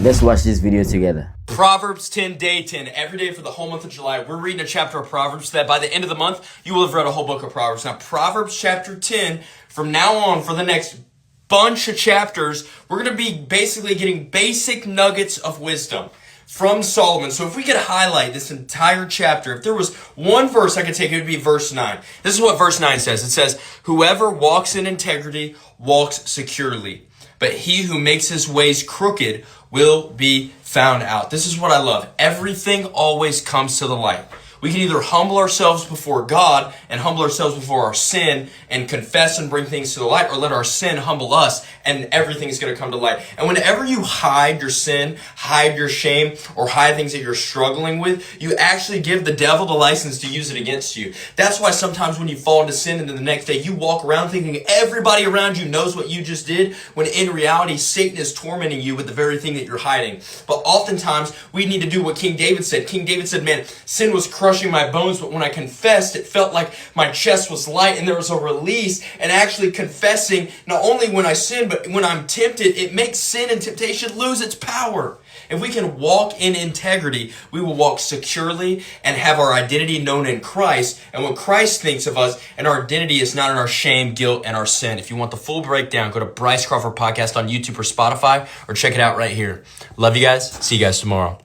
Let's watch this video together. Proverbs 10, day 10. Every day for the whole month of July, we're reading a chapter of Proverbs that by the end of the month, you will have read a whole book of Proverbs. Now, Proverbs chapter 10, from now on for the next bunch of chapters, we're going to be basically getting basic nuggets of wisdom from Solomon. So if we could highlight this entire chapter, if there was one verse I could take, it would be verse 9. This is what verse 9 says. It says, "Whoever walks in integrity walks securely, but he who makes his ways crooked will be found out." This is what I love. Everything always comes to the light. We can either humble ourselves before God and humble ourselves before our sin and confess and bring things to the light, or let our sin humble us and everything is going to come to light. And whenever you hide your sin, hide your shame, or hide things that you're struggling with, you actually give the devil the license to use it against you. That's why sometimes when you fall into sin and then the next day you walk around thinking everybody around you knows what you just did, when in reality Satan is tormenting you with the very thing that you're hiding. But oftentimes we need to do what King David said. King David said, man, sin was crushing my bones, but when I confessed, it felt like my chest was light and there was a release. And actually confessing, not only when I sin, but when I'm tempted, it makes sin and temptation lose its power. If we can walk in integrity, we will walk securely and have our identity known in Christ. And what Christ thinks of us, and our identity is not in our shame, guilt, and our sin. If you want the full breakdown, go to Bryce Crawford Podcast on YouTube or Spotify, or check it out right here. Love you guys. See you guys tomorrow.